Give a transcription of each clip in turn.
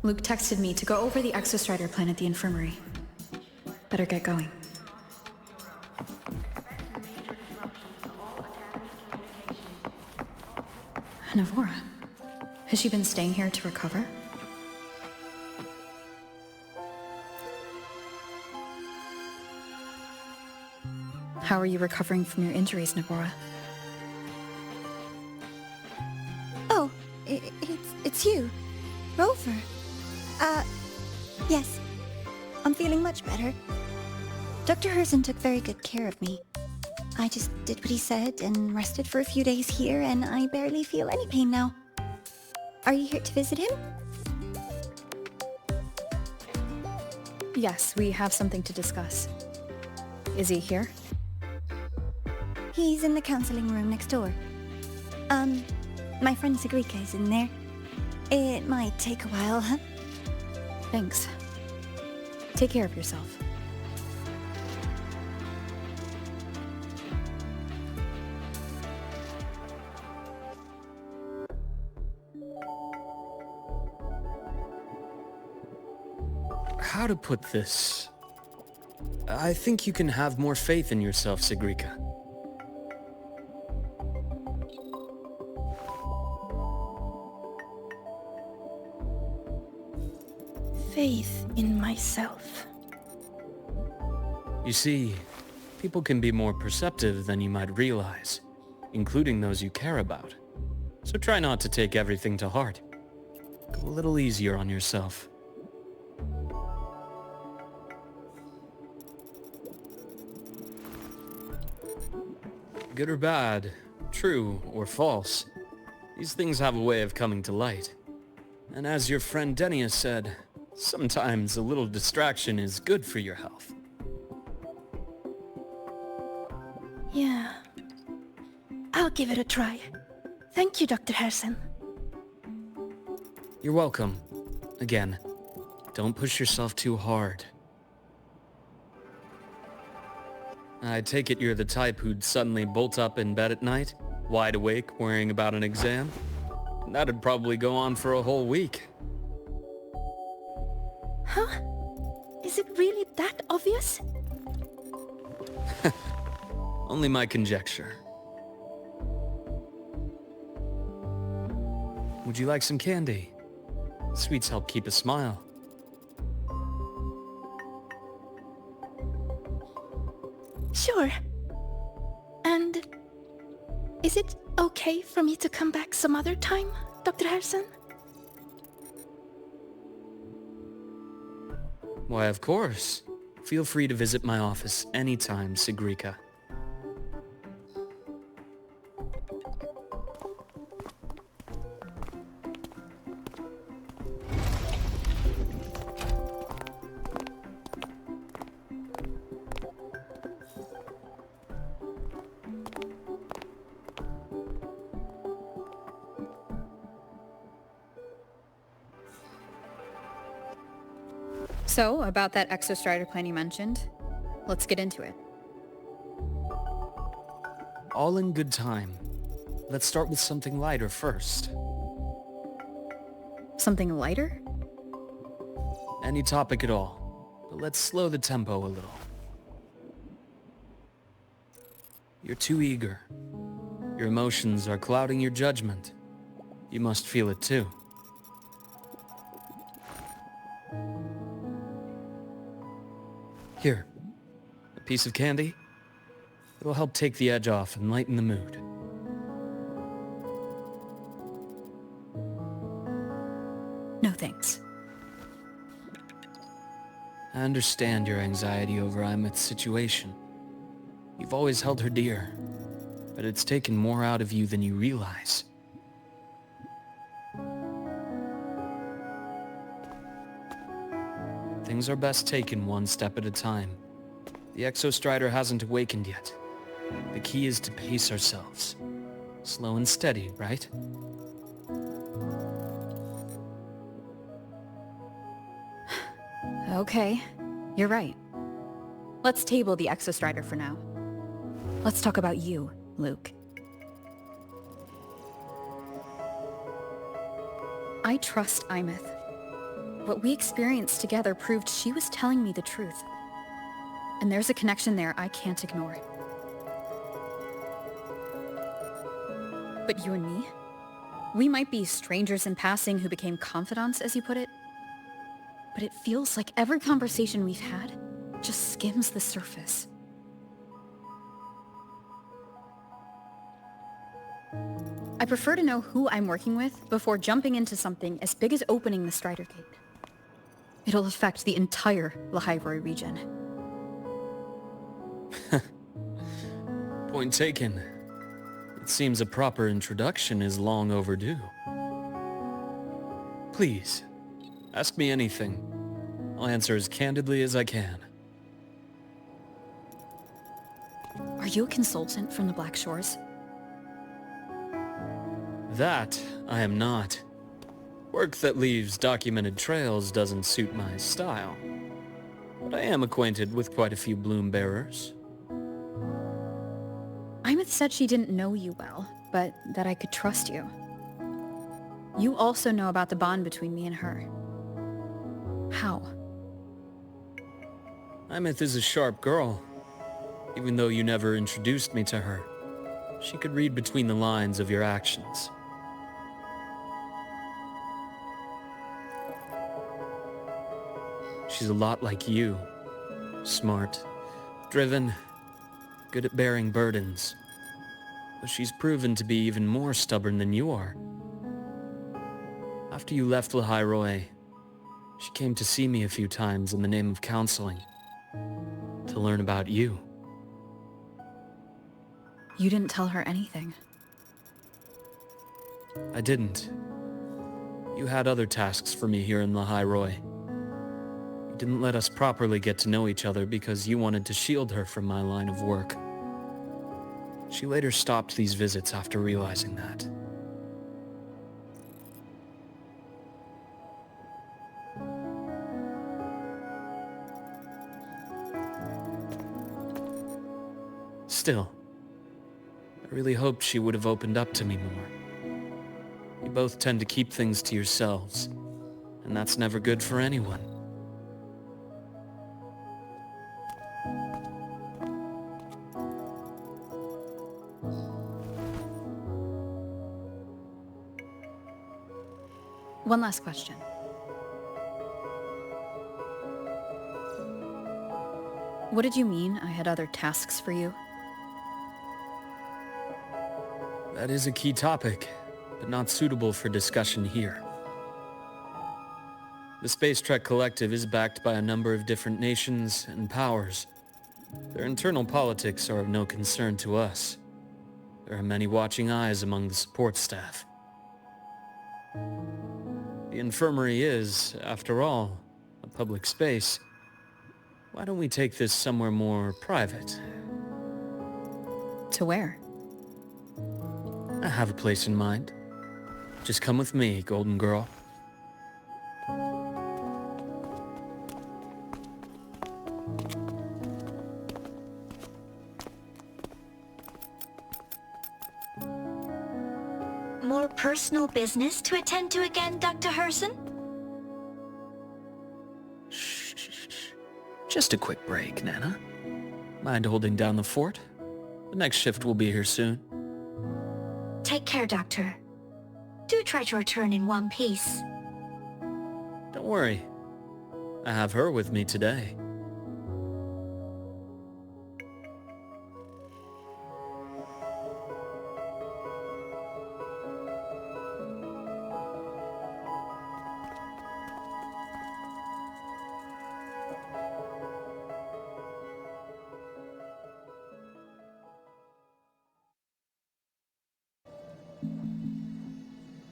Luuk texted me to go over the Exostrider plan at the infirmary. Better get going. Navora. Has she been staying here to recover? How are you recovering from your injuries, Navora? Oh, it's you. Rover. Yes. I'm feeling much better. Dr. Herson took very good care of me. I just did what he said and rested for a few days here, and I barely feel any pain now. Are you here to visit him? Yes, we have something to discuss. Is he here? He's in the counseling room next door. My friend Segue is in there. It might take a while, huh? Thanks. Take care of yourself. How to put this? I think you can have more faith in yourself, Segue. Faith in myself. You see, people can be more perceptive than you might realize, including those you care about. So try not to take everything to heart. Go a little easier on yourself. Good or bad, true or false, these things have a way of coming to light. And as your friend Denia said, sometimes a little distraction is good for your health. Yeah. I'll give it a try. Thank you, Dr. Herson. You're welcome. Again, don't push yourself too hard. I take it you're the type who'd suddenly bolt up in bed at night, wide awake, worrying about an exam? That'd probably go on for a whole week. Huh? Is it really that obvious? Only my conjecture. Would you like some candy? Sweets help keep a smile. Sure. And is it okay for me to come back some other time, Dr. Herson? Why, of course. Feel free to visit my office anytime, Segue. So, about that Exostrider plan you mentioned, let's get into it. All in good time. Let's start with something lighter first. Something lighter? Any topic at all, but let's slow the tempo a little. You're too eager. Your emotions are clouding your judgment. You must feel it too. Here, a piece of candy. It'll help take the edge off and lighten the mood. No thanks. I understand your anxiety over Imeth's situation. You've always held her dear, but it's taken more out of you than you realize. Things are best taken one step at a time. The Exostrider hasn't awakened yet. The key is to pace ourselves. Slow and steady, right? Okay, you're right. Let's table the Exostrider for now. Let's talk about you, Luuk. I trust Imeth. What we experienced together proved she was telling me the truth. And there's a connection there I can't ignore. But you and me? We might be strangers in passing who became confidants, as you put it. But it feels like every conversation we've had just skims the surface. I prefer to know who I'm working with before jumping into something as big as opening the Strider Gate. It'll affect the entire Lahairoi region. Point taken. It seems a proper introduction is long overdue. Please, ask me anything. I'll answer as candidly as I can. Are you a consultant from the Black Shores? That I am not. Work that leaves documented trails doesn't suit my style. But I am acquainted with quite a few bloom bearers. Imeth said she didn't know you well, but that I could trust you. You also know about the bond between me and her. How? Imeth is a sharp girl. Even though you never introduced me to her, she could read between the lines of your actions. She's a lot like you. Smart, driven, good at bearing burdens. But she's proven to be even more stubborn than you are. After you left Lahairoi, she came to see me a few times in the name of counseling, to learn about you. You didn't tell her anything. I didn't. You had other tasks for me here in Lahairoi. You didn't let us properly get to know each other because you wanted to shield her from my line of work. She later stopped these visits after realizing that. Still, I really hoped she would have opened up to me more. You both tend to keep things to yourselves, and that's never good for anyone. One last question. What did you mean I had other tasks for you? That is a key topic, but not suitable for discussion here. The Space Trek Collective is backed by a number of different nations and powers. Their internal politics are of no concern to us. There are many watching eyes among the support staff. The infirmary is, after all, a public space. Why don't we take this somewhere more private? To where? I have a place in mind. Just come with me, Golden Girl. More personal business to attend to again, Dr. Herson? Shh. Just a quick break, Nana. Mind holding down the fort? The next shift will be here soon. Take care, Doctor. Do try to return in one piece. Don't worry. I have her with me today.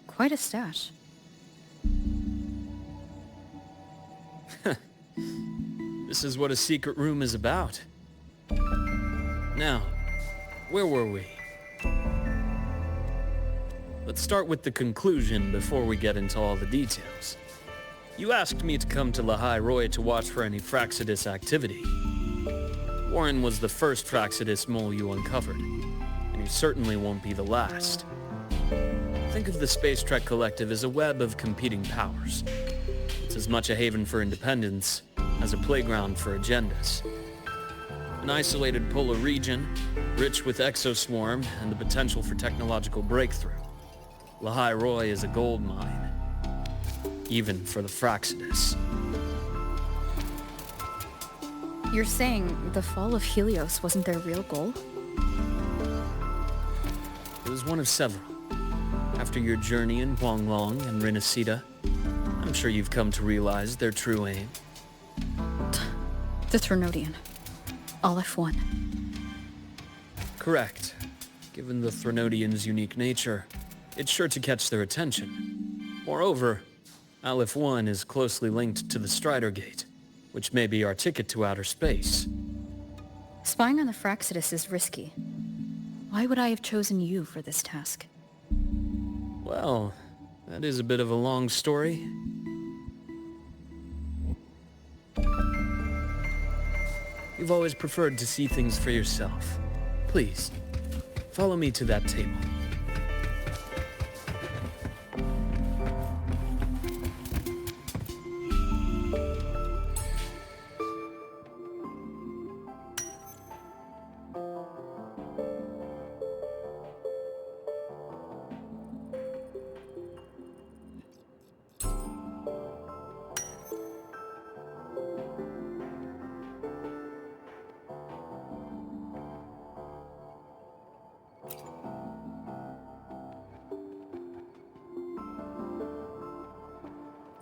Quite a stash. This is what a secret room is about. Now, where were we? Let's start with the conclusion before we get into all the details. You asked me to come to Lahairoi to watch for any Fraxidus activity. Warren was the first Fraxidus mole you uncovered, and he certainly won't be the last. Think of the Space Trek Collective as a web of competing powers. It's as much a haven for independence as a playground for agendas. An isolated polar region, rich with exoswarm and the potential for technological breakthrough. Lahai Roy is a gold mine, even for the Fraxidus. You're saying the fall of Helios wasn't their real goal? It was one of several. After your journey in Huanglong and Rinasida, I'm sure you've come to realize their true aim. The Trinodian. Aleph 1. Correct. Given the Threnodians' unique nature, it's sure to catch their attention. Moreover, Aleph 1 is closely linked to the Strider Gate, which may be our ticket to outer space. Spying on the Fraxidus is risky. Why would I have chosen you for this task? Well, that is a bit of a long story. You've always preferred to see things for yourself. Please, follow me to that table.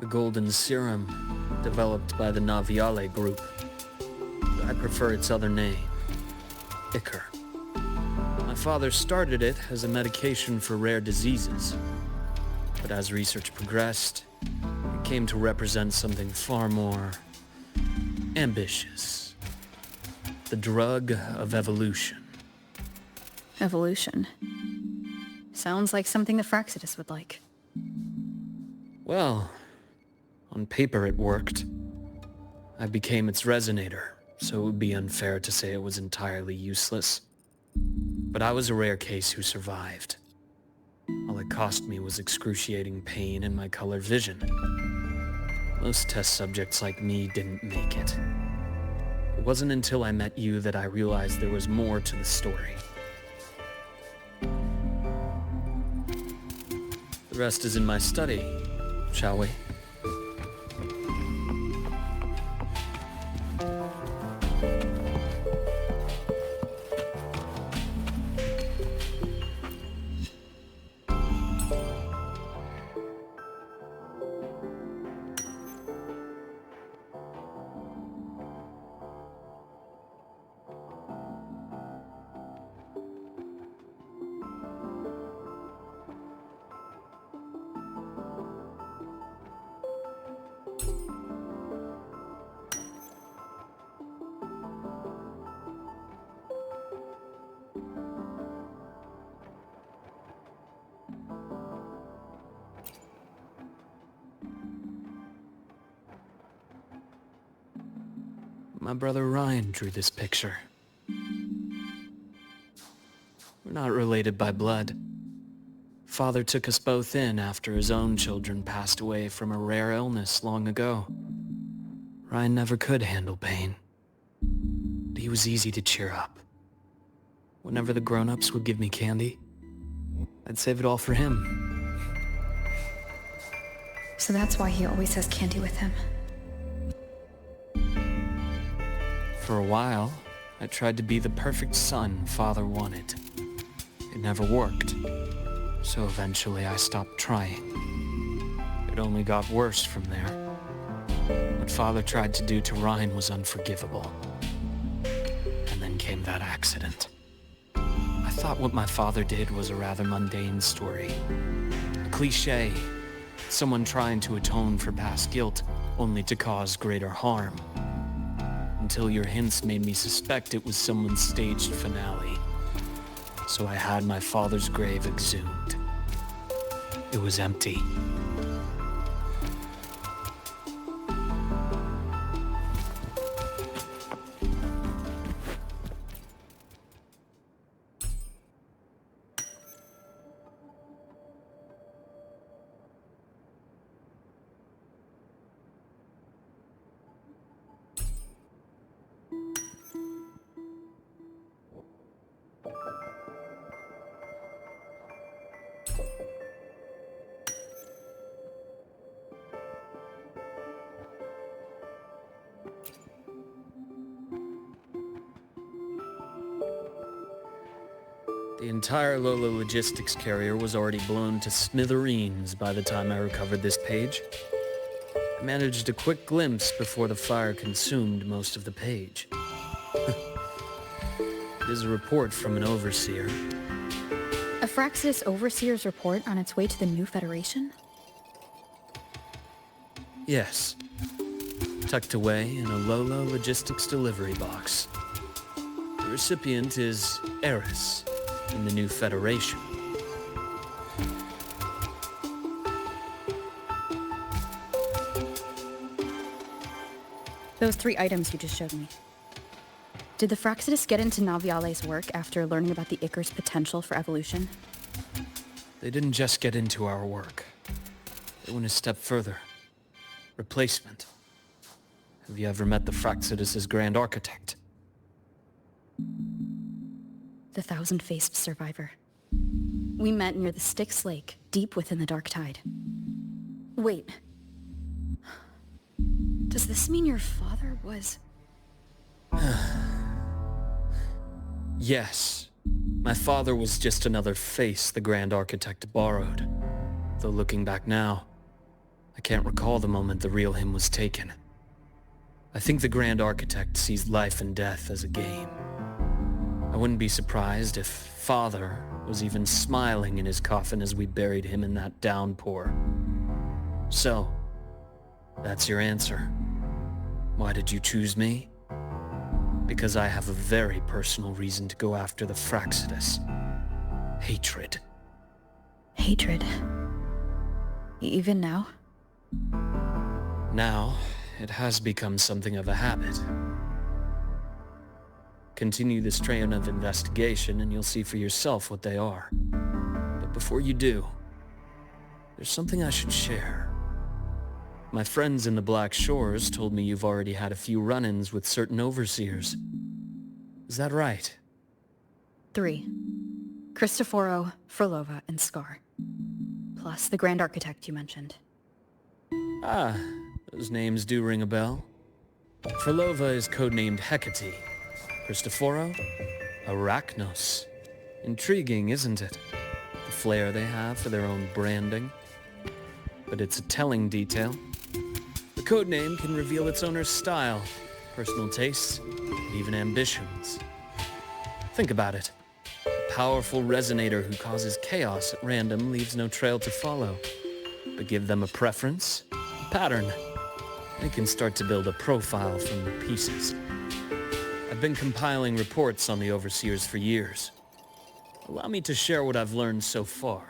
The golden serum, developed by the Naviale group. I prefer its other name, Ichor. My father started it as a medication for rare diseases, but as research progressed, it came to represent something far more ambitious. The drug of evolution. Evolution. Sounds like something the Fraxidus would like. Well, on paper it worked. I became its resonator, so it would be unfair to say it was entirely useless. But I was a rare case who survived. All it cost me was excruciating pain and my color vision. Most test subjects like me didn't make it. It wasn't until I met you that I realized there was more to the story. The rest is in my study, shall we? My brother Ryan drew this picture. We're not related by blood. Father took us both in after his own children passed away from a rare illness long ago. Ryan never could handle pain. But he was easy to cheer up. Whenever the grown-ups would give me candy, I'd save it all for him. So that's why he always has candy with him. For a while, I tried to be the perfect son Father wanted. It never worked, so eventually I stopped trying. It only got worse from there. What Father tried to do to Ryan was unforgivable. And then came that accident. I thought what my father did was a rather mundane story. A cliché. Someone trying to atone for past guilt, only to cause greater harm. Until your hints made me suspect it was someone's staged finale. So I had my father's grave exhumed. It was empty. The entire Lola logistics carrier was already blown to smithereens by the time I recovered this page. I managed a quick glimpse before the fire consumed most of the page. It is a report from an overseer. A Fraxidus Overseer's report on its way to the new Federation? Yes. Tucked away in a Lola logistics delivery box. The recipient is Eris in the new Federation. Those 3 items you just showed me. Did the Fraxidus get into Naviale's work after learning about the Icar's potential for evolution? They didn't just get into our work. They went a step further. Replacement. Have you ever met the Fraxidus' Grand Architect? The thousand-faced survivor. We met near the Styx Lake, deep within the Dark Tide. Wait. Does this mean your father was... Yes. My father was just another face the Grand Architect borrowed. Though looking back now, I can't recall the moment the real him was taken. I think the Grand Architect sees life and death as a game. I wouldn't be surprised if Father was even smiling in his coffin as we buried him in that downpour. So, that's your answer. Why did you choose me? Because I have a very personal reason to go after the Fraxidus. Hatred. Hatred. Even now? Now, it has become something of a habit. Continue this train of investigation and you'll see for yourself what they are. But before you do, there's something I should share. My friends in the Black Shores told me you've already had a few run-ins with certain overseers. Is that right? 3. Cristoforo, Frolova, and Scar. Plus the Grand Architect you mentioned. Ah, those names do ring a bell. Frolova is codenamed Hecate. Cristoforo? Arachnos. Intriguing, isn't it? The flair they have for their own branding. But it's a telling detail. The codename can reveal its owner's style, personal tastes, and even ambitions. Think about it. A powerful resonator who causes chaos at random leaves no trail to follow. But give them a preference, a pattern. They can start to build a profile from the pieces. I've been compiling reports on the Overseers for years. Allow me to share what I've learned so far.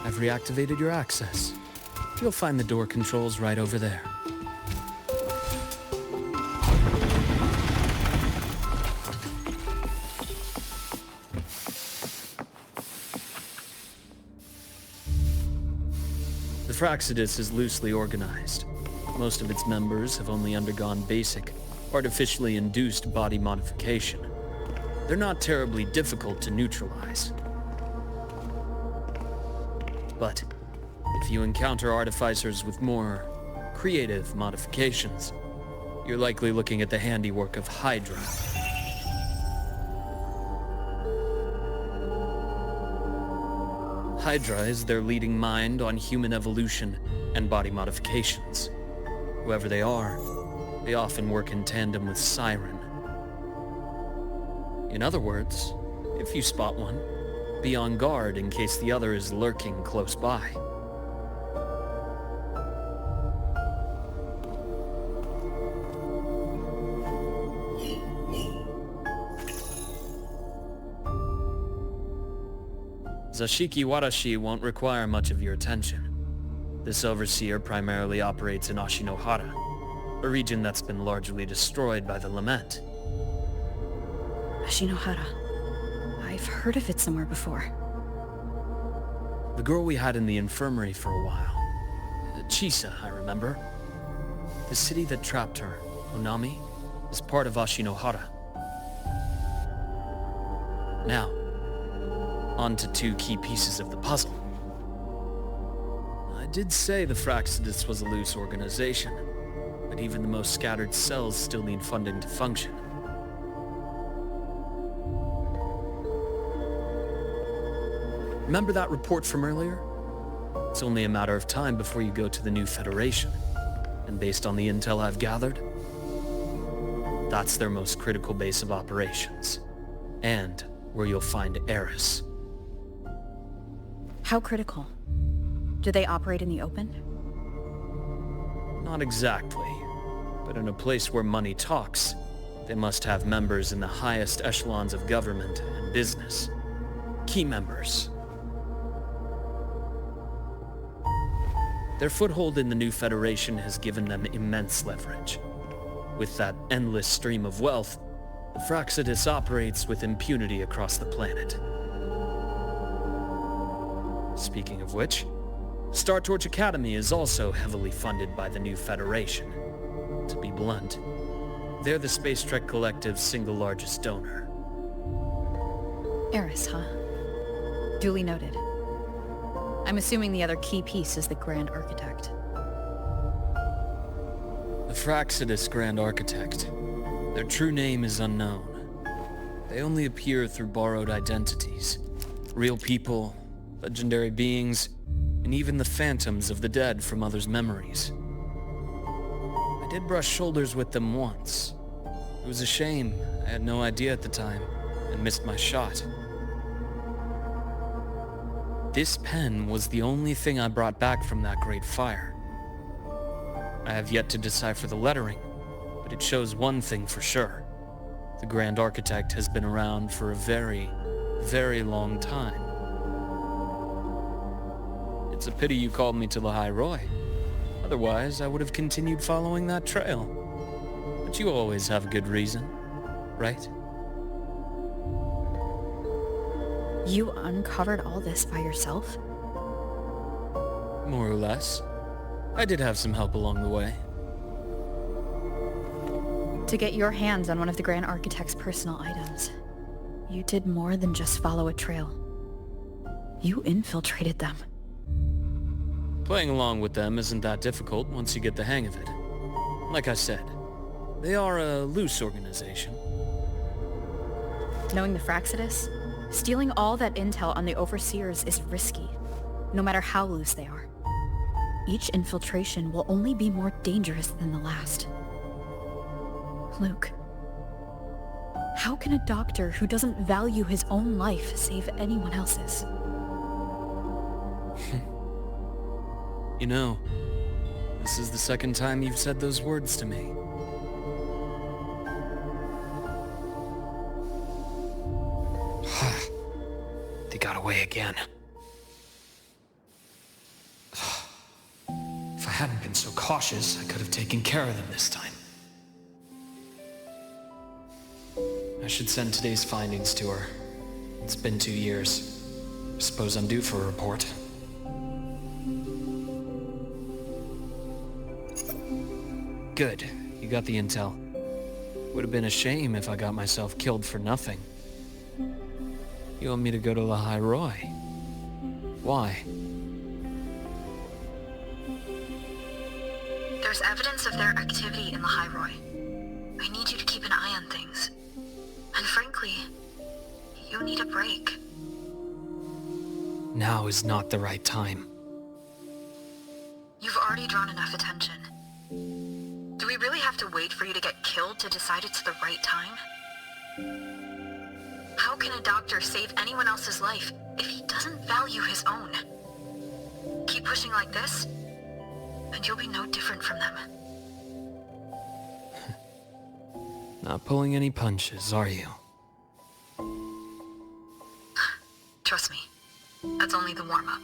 I've reactivated your access. You'll find the door controls right over there. The Fraxidus is loosely organized. Most of its members have only undergone basic, artificially induced body modification. They're not terribly difficult to neutralize. But if you encounter artificers with more creative modifications, you're likely looking at the handiwork of Hydra. Hydra is their leading mind on human evolution and body modifications. Whoever they are, they often work in tandem with Siren. In other words, if you spot one, be on guard in case the other is lurking close by. Zashiki Warashi won't require much of your attention. This overseer primarily operates in Ashinohara, a region that's been largely destroyed by the Lament. Ashinohara. I've heard of it somewhere before. The girl we had in the infirmary for a while. Chisa, I remember. The city that trapped her, Onami, is part of Ashinohara. Now, on to 2 key pieces of the puzzle. I did say the Fraxidus was a loose organization, but even the most scattered cells still need funding to function. Remember that report from earlier? It's only a matter of time before you go to the new Federation. And based on the intel I've gathered, that's their most critical base of operations. And where you'll find Eris. How critical? Do they operate in the open? Not exactly, but in a place where money talks, they must have members in the highest echelons of government and business. Key members. Their foothold in the new Federation has given them immense leverage. With that endless stream of wealth, the Fraxidus operates with impunity across the planet. Speaking of which, Star Torch Academy is also heavily funded by the new Federation. To be blunt, they're the Space Trek Collective's single largest donor. Eris, huh? Duly noted. I'm assuming the other key piece is the Grand Architect. The Fraxidus Grand Architect. Their true name is unknown. They only appear through borrowed identities. Real people, legendary beings, and even the phantoms of the dead from others' memories. I did brush shoulders with them once. It was a shame. I had no idea at the time, and missed my shot. This pen was the only thing I brought back from that great fire. I have yet to decipher the lettering, but it shows one thing for sure. The Grand Architect has been around for a very, very long time. It's a pity you called me to the High Roy. Otherwise, I would have continued following that trail. But you always have a good reason, right? You uncovered all this by yourself? More or less. I did have some help along the way. To get your hands on one of the Grand Architect's personal items, you did more than just follow a trail. You infiltrated them. Playing along with them isn't that difficult once you get the hang of it. Like I said, they are a loose organization. Knowing the Fraxidus, stealing all that intel on the Overseers is risky, no matter how loose they are. Each infiltration will only be more dangerous than the last. Luuk, how can a doctor who doesn't value his own life save anyone else's? You know, this is the second time you've said those words to me. They got away again. If I hadn't been so cautious, I could have taken care of them this time. I should send today's findings to her. It's been 2 years. I suppose I'm due for a report. Good. You got the intel. Would have been a shame if I got myself killed for nothing. You want me to go to the High Roy? Why? There's evidence of their activity in the High Roy. I need you to keep an eye on things. And frankly, you need a break. Now is not the right time. You've already drawn enough attention. Do we really have to wait for you to get killed to decide it's the right time? How can a doctor save anyone else's life if he doesn't value his own? Keep pushing like this, and you'll be no different from them. Not pulling any punches, are you? Trust me, that's only the warm-up.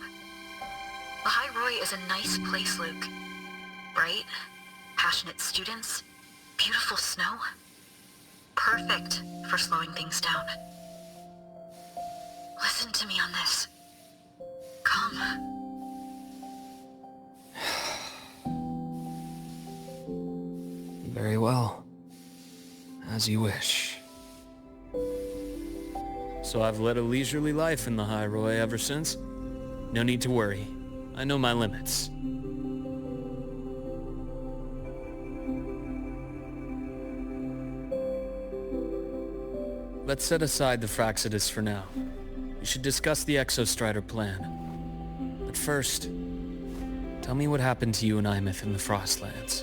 The High Roy is a nice place, Luuk. Bright, passionate students, beautiful snow. Perfect for slowing things down. Listen to me on this. Come. Very well. As you wish. So I've led a leisurely life in the High Roy ever since. No need to worry. I know my limits. Let's set aside the Fraxidus for now. You we should discuss the Exostrider plan. But first, tell me what happened to you and Imeth in the Frostlands.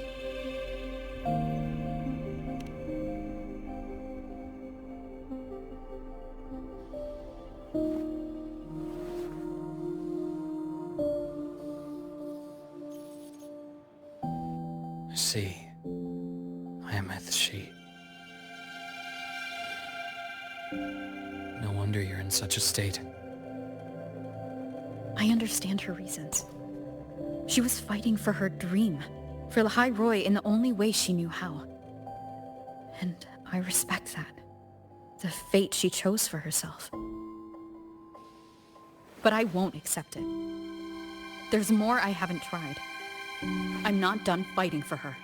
I see. Imeth, she... No wonder you're in such a state. I understand her reasons. She was fighting for her dream, for the High Roy in the only way she knew how. And I respect that. The fate she chose for herself. But I won't accept it. There's more I haven't tried. I'm not done fighting for her.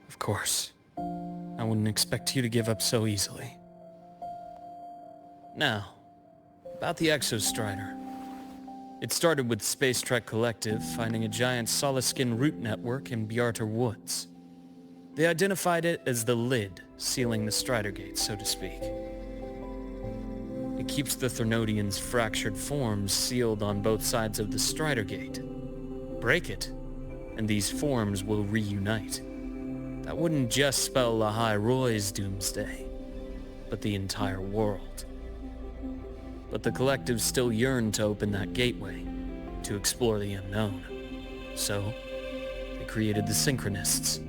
Of course. I wouldn't expect you to give up so easily. Now, about the Exostrider. It started with Space Trek Collective finding a giant solid-skin root network in Bjarter Woods. They identified it as the lid, sealing the Strider Gate, so to speak. It keeps the Thernodians' fractured forms sealed on both sides of the Strider Gate. Break it, and these forms will reunite. That wouldn't just spell the High Roy's doomsday, but the entire world. But the Collective still yearned to open that gateway, to explore the unknown. So, they created the Synchronists.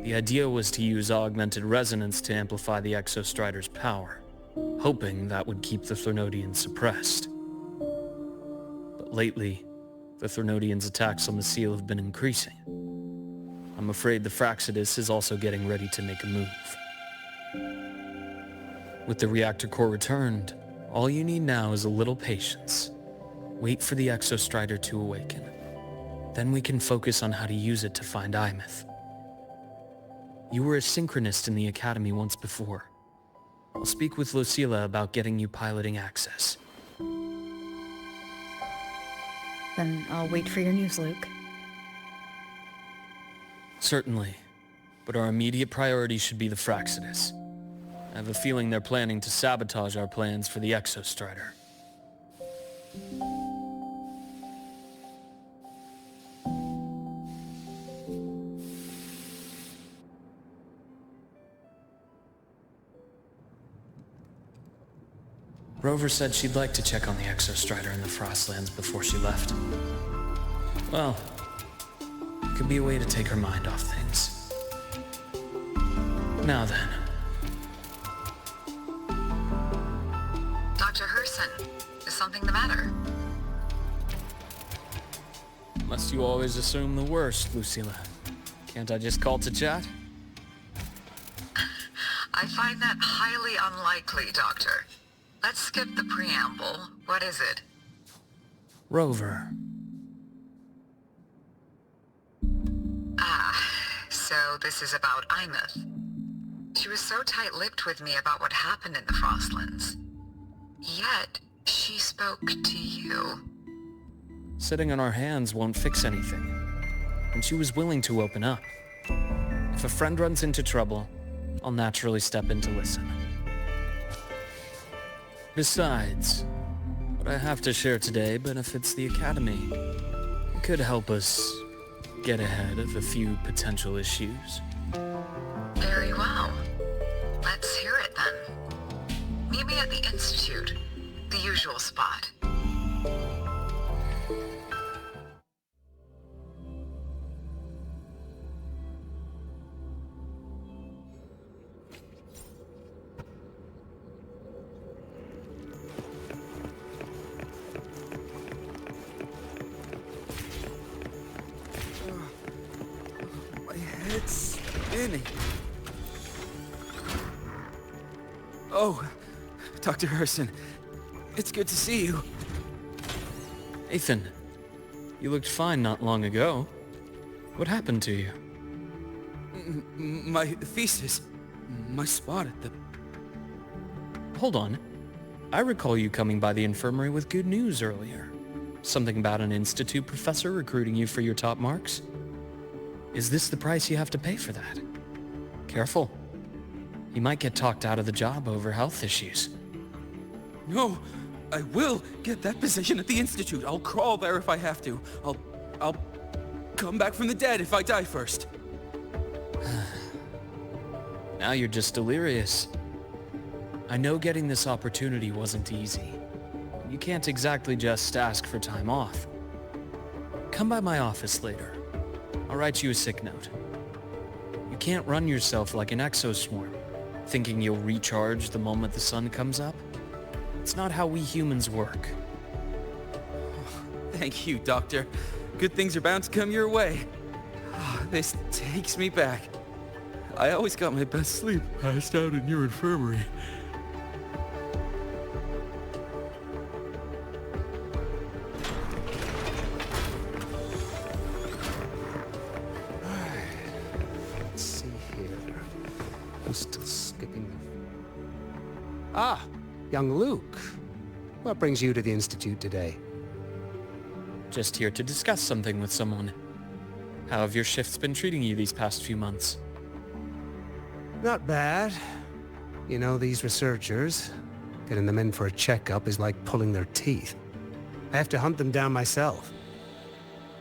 The idea was to use augmented resonance to amplify the Exostrider's power, hoping that would keep the Thernodians suppressed. But lately, the Thernodians' attacks on the seal have been increasing. I'm afraid the Fraxidus is also getting ready to make a move. With the reactor core returned, all you need now is a little patience. Wait for the Exostrider to awaken. Then we can focus on how to use it to find Imeth. You were a synchronist in the Academy once before. I'll speak with Lucilla about getting you piloting access. Then I'll wait for your news, Luke. Certainly, but our immediate priority should be the Fraxidus. I have a feeling they're planning to sabotage our plans for the Exostrider. Rover said she'd like to check on the Exostrider in the Frostlands before she left. Well, it could be a way to take her mind off things. Now then. Dr. Herson, is something the matter? Must you always assume the worst, Lucilla? Can't I just call to chat? I find that highly unlikely, Doctor. Let's skip the preamble. What is it? Rover. So this is about Imeth. She was so tight-lipped with me about what happened in the Frostlands. Yet, she spoke to you. Sitting on our hands won't fix anything. And she was willing to open up. If a friend runs into trouble, I'll naturally step in to listen. Besides, what I have to share today benefits the Academy. It could help us get ahead of a few potential issues. Very well. Let's hear it then. Meet me at the Institute, the usual spot. It's spinning. Oh, Dr. Herson, it's good to see you. Nathan, you looked fine not long ago. What happened to you? My thesis, my spot at the... Hold on. I recall you coming by the infirmary with good news earlier. Something about an institute professor recruiting you for your top marks? Is this the price you have to pay for that? Careful. He might get talked out of the job over health issues. No, I will get that position at the Institute. I'll crawl there if I have to. I'll come back from the dead if I die first. Now you're just delirious. I know getting this opportunity wasn't easy. You can't exactly just ask for time off. Come by my office later. I'll write you a sick note. You can't run yourself like an exoswarm, thinking you'll recharge the moment the sun comes up. It's not how we humans work. Thank you, Doctor. Good things are bound to come your way. This takes me back. I always got my best sleep passed out in your infirmary. Let's see here. I'm still skipping them. Ah, young Luke. What brings you to the Institute today? Just here to discuss something with someone. How have your shifts been treating you these past few months? Not bad. You know, these researchers, getting them in for a checkup is like pulling their teeth. I have to hunt them down myself.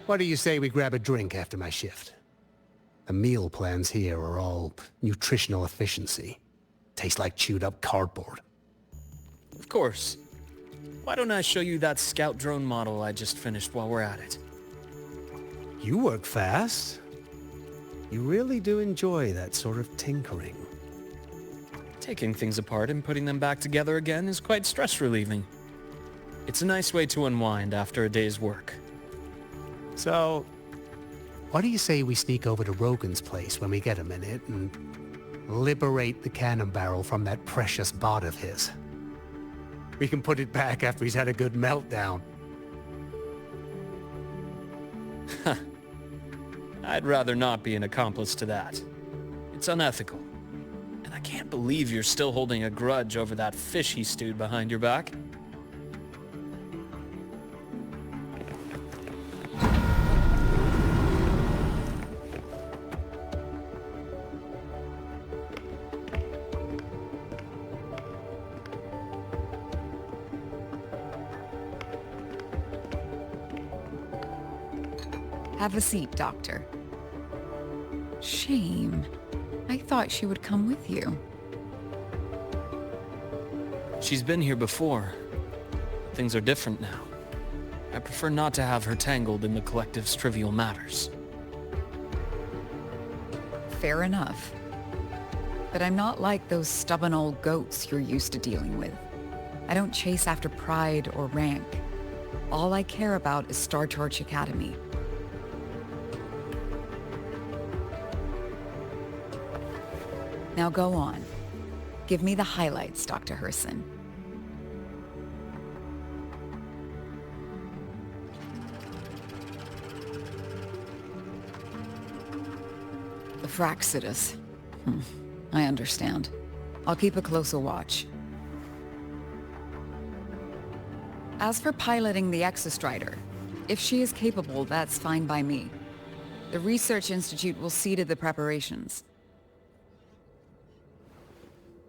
What do you say we grab a drink after my shift? The meal plans here are all nutritional efficiency. Taste like chewed up cardboard. Of course. Why don't I show you that scout drone model I just finished while we're at it? You work fast. You really do enjoy that sort of tinkering. Taking things apart and putting them back together again is quite stress relieving. It's a nice way to unwind after a day's work. So, what do you say we sneak over to Rogan's place when we get a minute and liberate the cannon barrel from that precious bot of his? We can put it back after he's had a good meltdown. I'd rather not be an accomplice to that. It's unethical. And I can't believe you're still holding a grudge over that fish he stewed behind your back. Have a seat, Doctor. Shame. I thought she would come with you. She's been here before. Things are different now. I prefer not to have her tangled in the collective's trivial matters. Fair enough. But I'm not like those stubborn old goats you're used to dealing with. I don't chase after pride or rank. All I care about is Star Torch Academy. Now go on. Give me the highlights, Dr. Herson. The Fraxidus. I understand. I'll keep a closer watch. As for piloting the Exostrider, if she is capable, that's fine by me. The Research Institute will see to the preparations.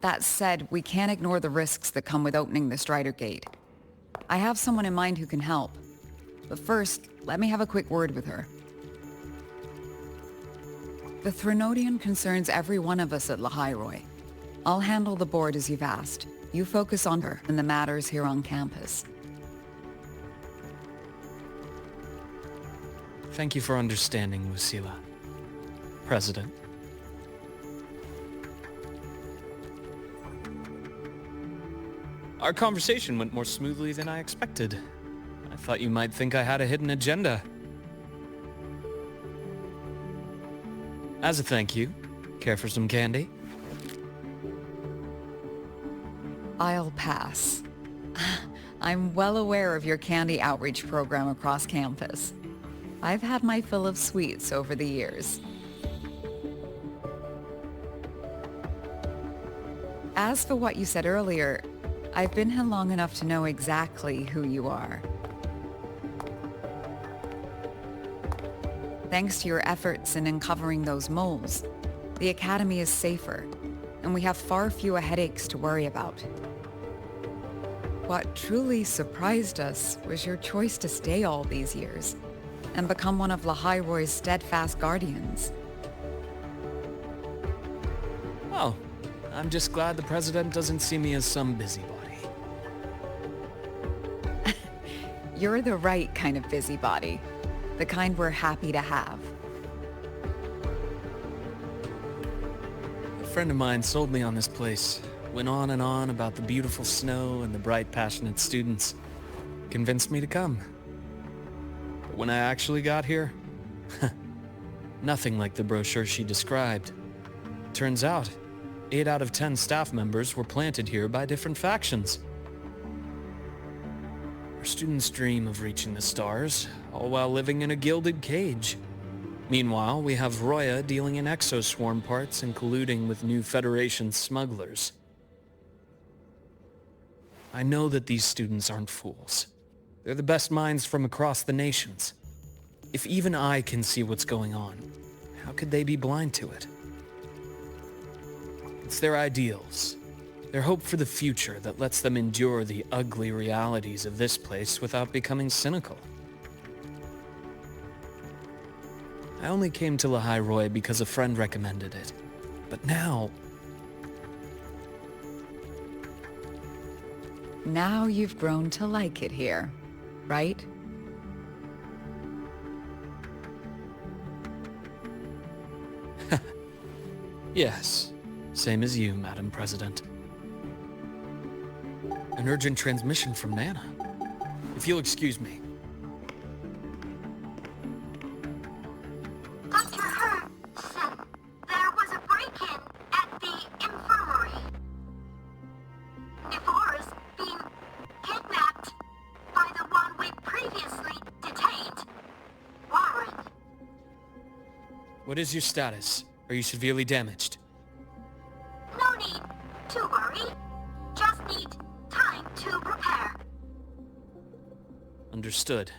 That said, we can't ignore the risks that come with opening the Strider Gate. I have someone in mind who can help. But first, let me have a quick word with her. The Threnodian concerns every one of us at Lahairoi. I'll handle the board as you've asked. You focus on her and the matters here on campus. Thank you for understanding, Lucila. President. Our conversation went more smoothly than I expected. I thought you might think I had a hidden agenda. As a thank you, care for some candy? I'll pass. I'm well aware of your candy outreach program across campus. I've had my fill of sweets over the years. As for what you said earlier, I've been here long enough to know exactly who you are. Thanks to your efforts in uncovering those moles, the Academy is safer, and we have far fewer headaches to worry about. What truly surprised us was your choice to stay all these years and become one of Lahai-Roy's steadfast guardians. Oh, I'm just glad the President doesn't see me as some busybody. You're the right kind of busybody, the kind we're happy to have. A friend of mine sold me on this place. Went on and on about the beautiful snow and the bright, passionate students. Convinced me to come. But when I actually got here, nothing like the brochure she described. Turns out, 8 out of 10 staff members were planted here by different factions. Our students dream of reaching the stars, all while living in a gilded cage. Meanwhile, we have Roya dealing in exoswarm parts and colluding with new Federation smugglers. I know that these students aren't fools. They're the best minds from across the nations. If even I can see what's going on, how could they be blind to it? It's their ideals, their hope for the future that lets them endure the ugly realities of this place without becoming cynical. I only came to Lahai-Roy because a friend recommended it. But now... Now you've grown to like it here, right? Yes, same as you, Madam President. An urgent transmission from Nana. If you'll excuse me. Dr. Hurson, there was a break-in at the infirmary. Nivora's being kidnapped by the one we previously detained, Warren. What is your status? Are you severely damaged? No need to worry. Just need time to prepare. Understood.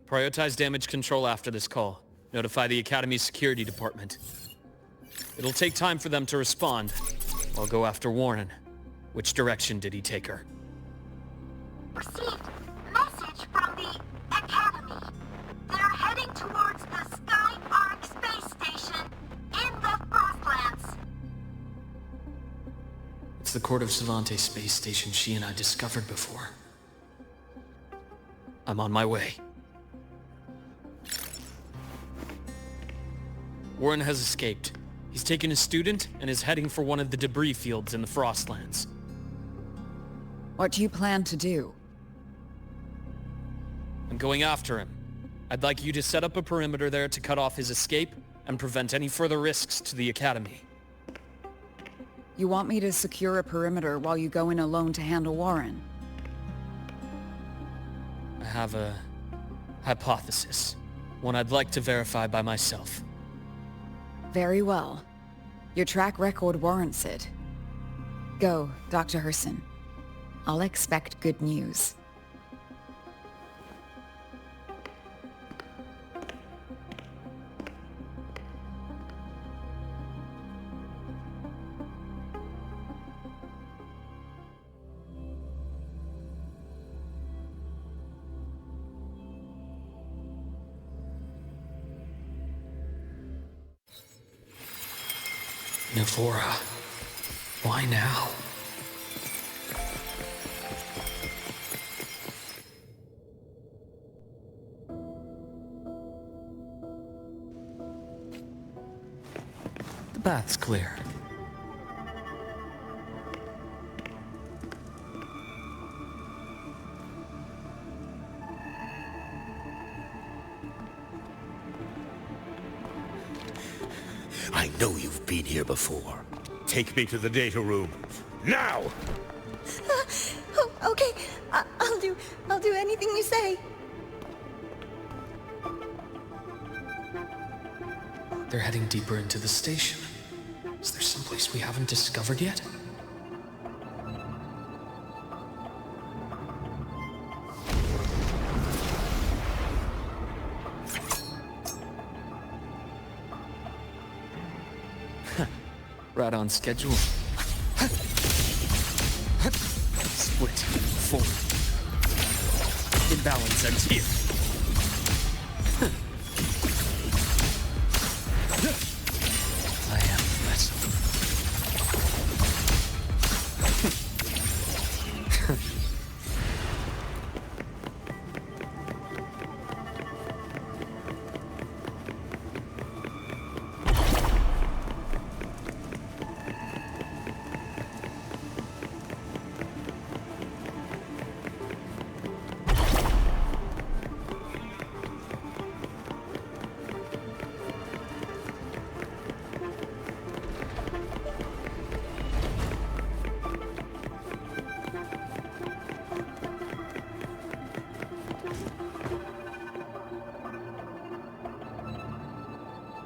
Prioritize damage control after this call. Notify the Academy's security department. It'll take time for them to respond. I'll go after Warren. Which direction did he take her? Received message from the Academy. They're heading towards the Sky Arc space station in the Frostlands. It's the Court of Savante space station she and I discovered before. I'm on my way. Warren has escaped. He's taken a student and is heading for one of the debris fields in the Frostlands. What do you plan to do? I'm going after him. I'd like you to set up a perimeter there to cut off his escape and prevent any further risks to the Academy. You want me to secure a perimeter while you go in alone to handle Warren? I have a hypothesis. One I'd like to verify by myself. Very well. Your track record warrants it. Go, Dr. Hurson. I'll expect good news. Navora. Why now? The bath's clear. I know you've been here before. Take me to the data room. Now! Oh, okay. I'll do anything you say. They're heading deeper into the station. Is there someplace we haven't discovered yet? Right on schedule. ends here. I am the vessel.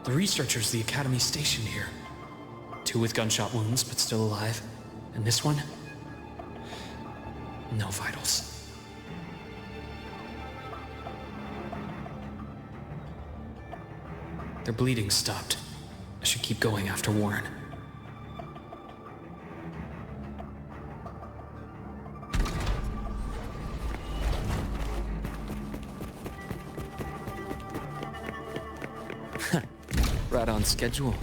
The researchers the Academy stationed here. 2 with gunshot wounds, but still alive. And this one? No vitals. Their bleeding stopped. I should keep going after Warren. Right on schedule.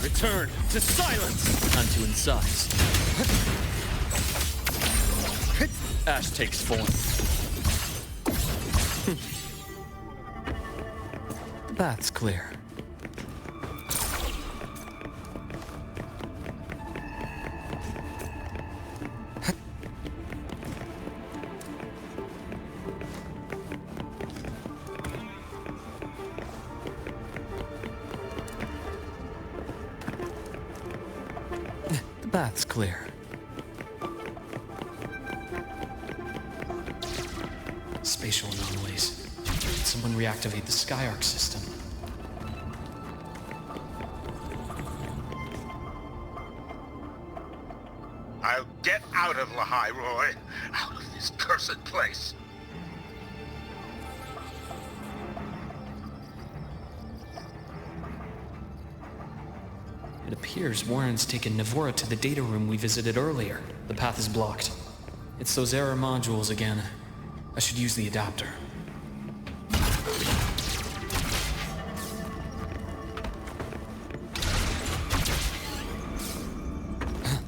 Return to silence! Time to incise. Ash takes form. The bath's clear. The bath's clear. Spatial anomalies. Did someone reactivate the Skyarc system? I'll get out of Lahai Roy. Out of this cursed place. It appears Warren's taken Navora to the data room we visited earlier. The path is blocked. It's those error modules again. I should use the adapter.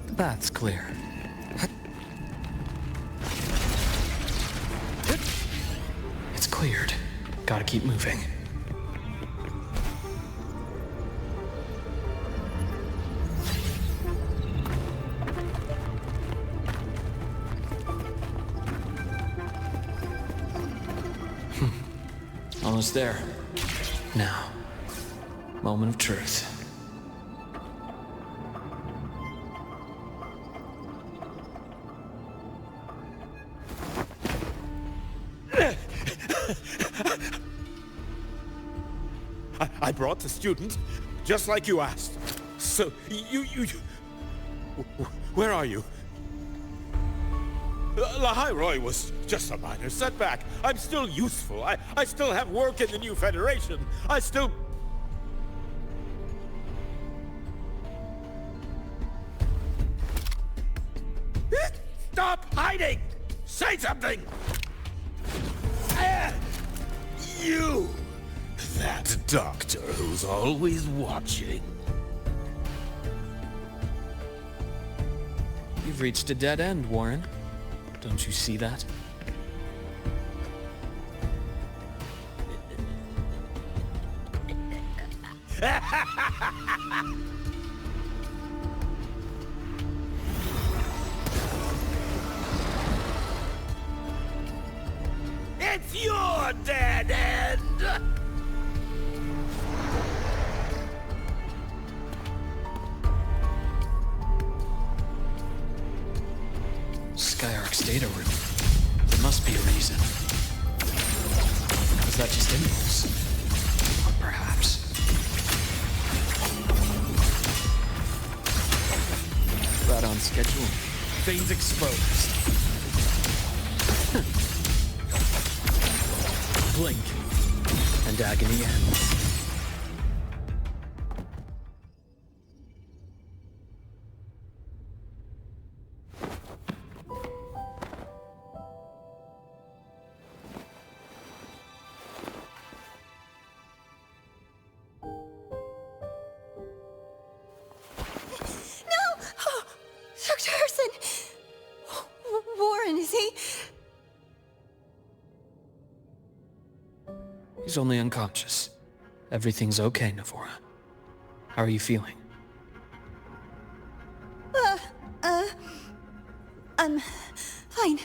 The bath's clear. It's cleared. Gotta keep moving. Almost there. Now, moment of truth. I brought the student, just like you asked. So, you... Where are you? Lahai Roy was just a minor setback. I'm still useful. I still have work in the new Federation. I still... Stop hiding! Say something! You! That doctor who's always watching. You've reached a dead end, Warren. Don't you see that? It's your dead end! Skyarc's data room. There must be a reason. Was that just impulse? Or perhaps... Right on schedule. Veins exposed. Blink, and agony ends. He's only unconscious. Everything's okay, Navora. How are you feeling? I'm fine.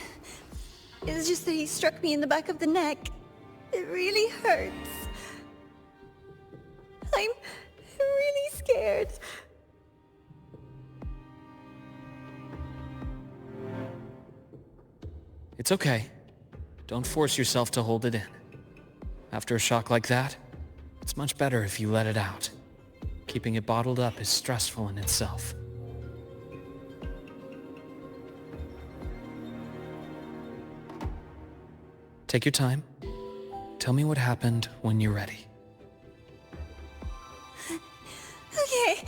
It's just that he struck me in the back of the neck. It really hurts. I'm really scared. It's okay. Don't force yourself to hold it in. After a shock like that, it's much better if you let it out. Keeping it bottled up is stressful in itself. Take your time. Tell me what happened when you're ready. Okay.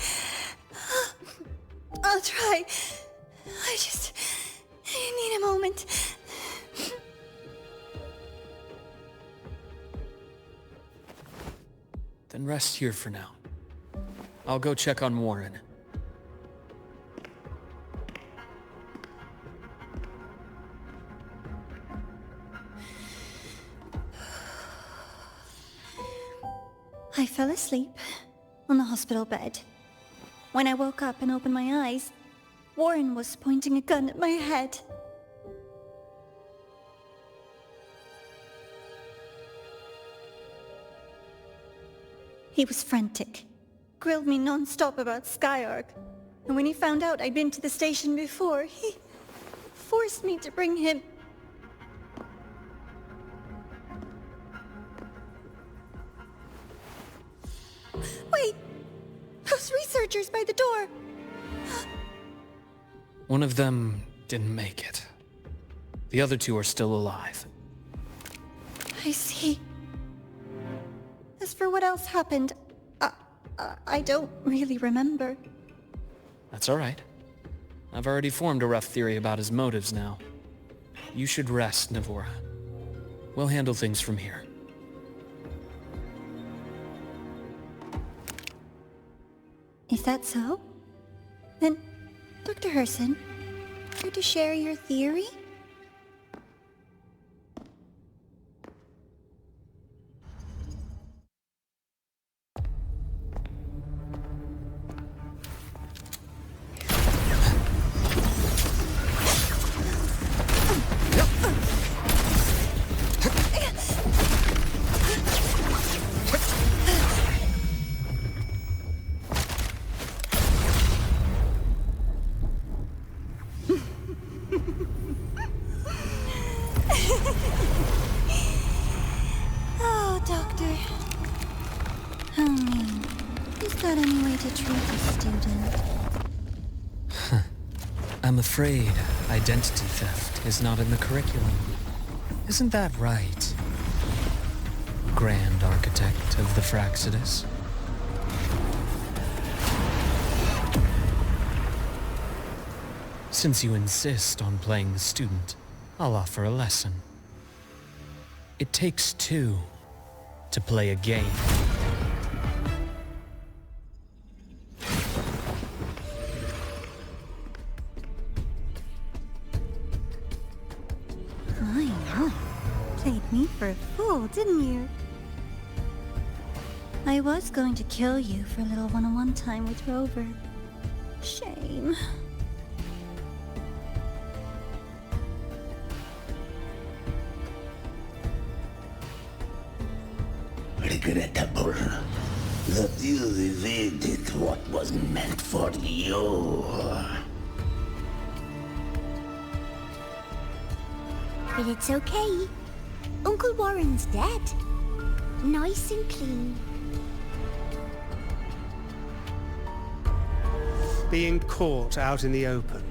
I'll try. I need a moment. Then rest here for now. I'll go check on Warren. I fell asleep on the hospital bed. When I woke up and opened my eyes, Warren was pointing a gun at my head. He was frantic, grilled me non-stop about Skyark, and when he found out I'd been to the station before, he forced me to bring him. Wait! Those researchers by the door! One of them didn't make it. The other two are still alive. I see. As for what else happened, I don't really remember. That's all right. I've already formed a rough theory about his motives now. You should rest, Navora. We'll handle things from here. Is that so? Then, Dr. Herson, care to share your theory? Oh, Doctor. How mean. Is that any way to treat a student? I'm afraid identity theft is not in the curriculum. Isn't that right, Grand Architect of the Fraxidus? Since you insist on playing the student, I'll offer a lesson. It takes two to play a game. I know. Played me for a fool, didn't you? I was going to kill you for a little one-on-one time with Rover. Shame. Regrettable that you evaded what was meant for you. But it's okay. Uncle Warren's dead. Nice and clean. Being caught out in the open,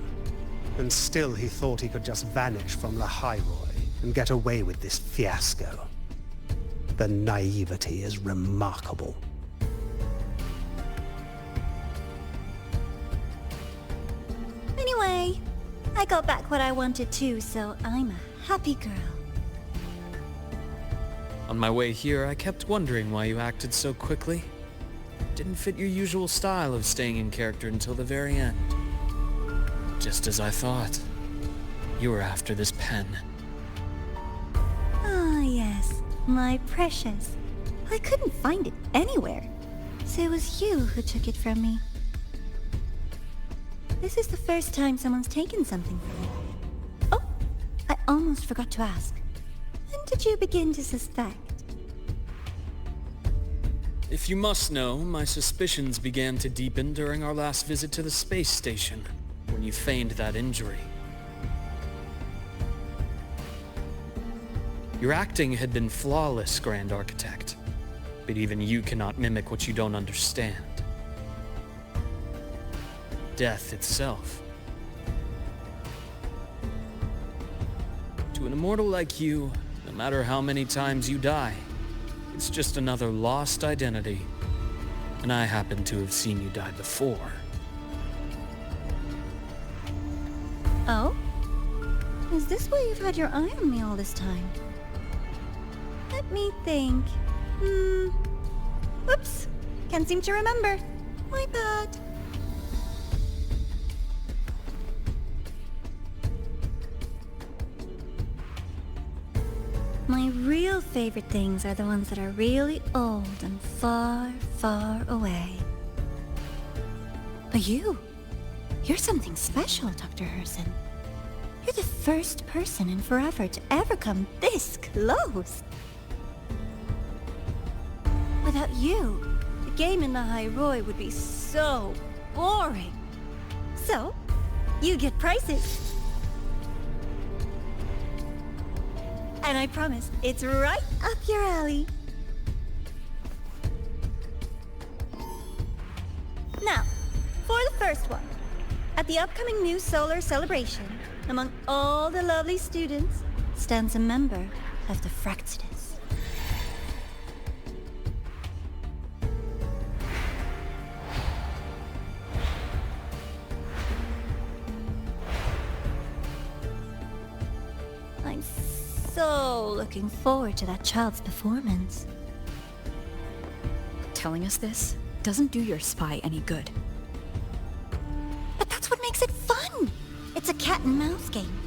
and still he thought he could just vanish from the High Roy and get away with this fiasco. The naivety is remarkable. Anyway, I got back what I wanted too, so I'm a happy girl. On my way here, I kept wondering why you acted so quickly. Didn't fit your usual style of staying in character until the very end. Just as I thought. You were after this pen. Ah, yes. My precious. I couldn't find it anywhere. So it was you who took it from me. This is the first time someone's taken something from me. Oh, I almost forgot to ask. When did you begin to suspect? If you must know, my suspicions began to deepen during our last visit to the space station, when you feigned that injury. Your acting had been flawless, Grand Architect, but even you cannot mimic what you don't understand. Death itself. To an immortal like you, no matter how many times you die, it's just another lost identity. And I happen to have seen you die before. Oh? Is this why you've had your eye on me all this time? Let me think. Oops. Can't seem to remember. My bad. My real favorite things are the ones that are really old and far, far away. But you're something special, Dr. Herson. You're the first person in forever to ever come this close. Without you, the game in the High Roy would be so boring. So, you get prizes. And I promise, it's right up your alley. Now, for the first one. At the upcoming new solar celebration, among all the lovely students, stands a member of the Fraxidus. I'm so looking forward to that child's performance. Telling us this doesn't do your spy any good. But that's what makes it fun! It's a cat and mouse game.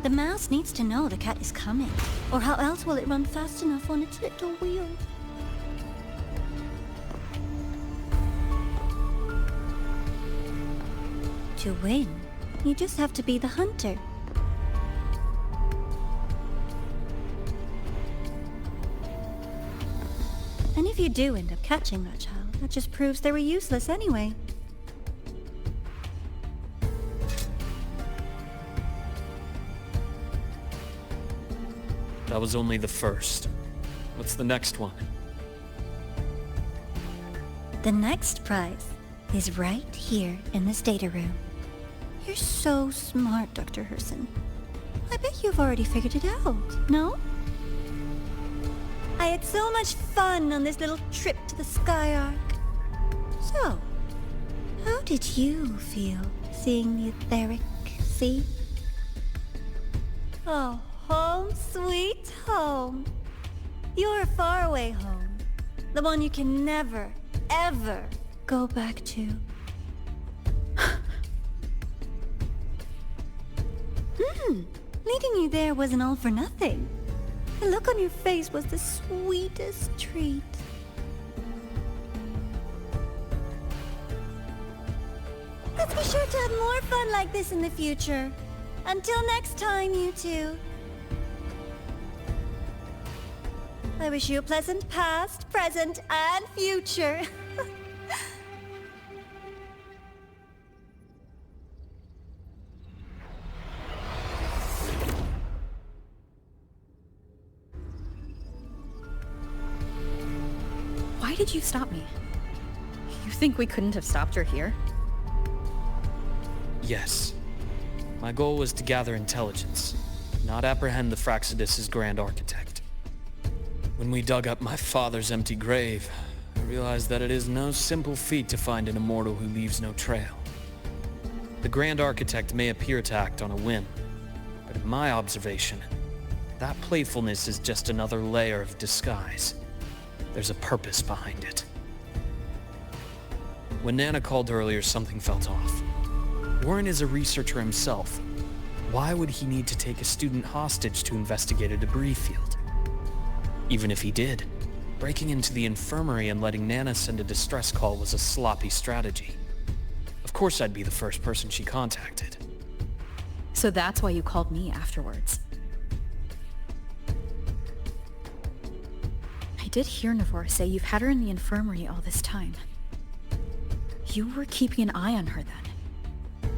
The mouse needs to know the cat is coming, or how else will it run fast enough on its little wheel? To win, you just have to be the hunter. And if you do end up catching that child, that just proves they were useless anyway. That was only the first. What's the next one? The next prize is right here in this data room. You're so smart, Dr. Herson. I bet you've already figured it out, no? I had so much fun on this little trip to the Sky Ark. So, how did you feel seeing the etheric sea? Oh, home sweet home. Your faraway home. The one you can never, ever go back to. Leading you there wasn't all for nothing. The look on your face was the sweetest treat. Let's be sure to have more fun like this in the future. Until next time, you two. I wish you a pleasant past, present, and future. Why did you stop me? You think we couldn't have stopped her here? Yes. My goal was to gather intelligence, not apprehend the Fraxidus' Grand Architect. When we dug up my father's empty grave, I realized that it is no simple feat to find an immortal who leaves no trail. The Grand Architect may appear to act on a whim, but in my observation, that playfulness is just another layer of disguise. There's a purpose behind it. When Nana called earlier, something felt off. Warren is a researcher himself. Why would he need to take a student hostage to investigate a debris field? Even if he did, Breaking into the infirmary and letting Nana send a distress call was a sloppy strategy. Of course I'd be the first person she contacted. So that's why you called me afterwards. I did hear Navora say you've had her in the infirmary all this time. You were keeping an eye on her then.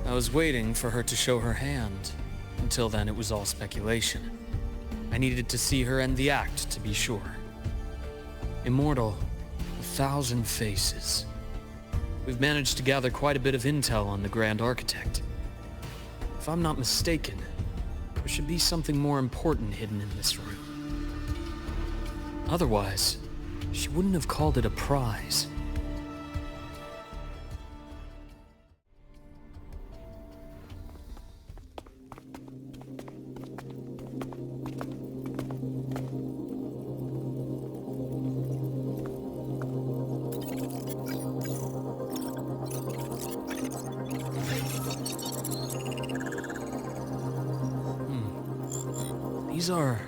I was waiting for her to show her hand. Until then, it was all speculation. I needed to see her end the act to be sure. Immortal, 1,000 faces. We've managed to gather quite a bit of intel on the Grand Architect. If I'm not mistaken, there should be something more important hidden in this room. Otherwise, she wouldn't have called it a prize. These are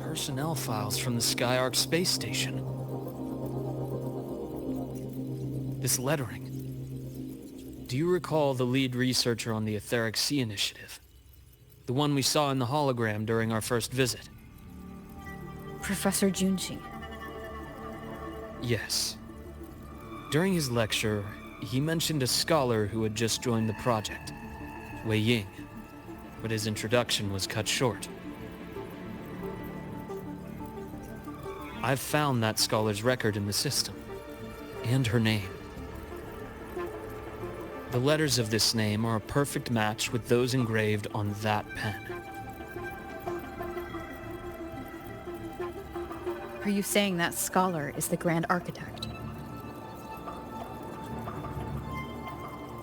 personnel files from the Skyark space station. This lettering. Do you recall the lead researcher on the Etheric Sea Initiative? The one we saw in the hologram during our first visit? Professor Junji. Yes. During his lecture, he mentioned a scholar who had just joined the project, Wei Ying, but his introduction was cut short. I've found that scholar's record in the system, and her name. The letters of this name are a perfect match with those engraved on that pen. Are you saying that scholar is the Grand Architect?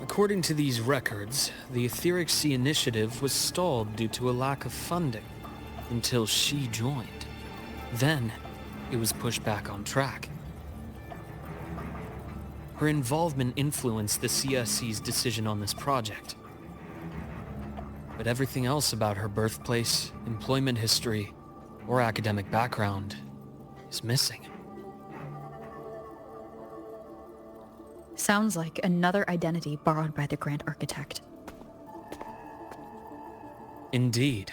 According to these records, the Etheric Sea Initiative was stalled due to a lack of funding until she joined. Then, it was pushed back on track. Her involvement influenced the CSC's decision on this project. But everything else about her birthplace, employment history, or academic background is missing. Sounds like another identity borrowed by the Grand Architect. Indeed.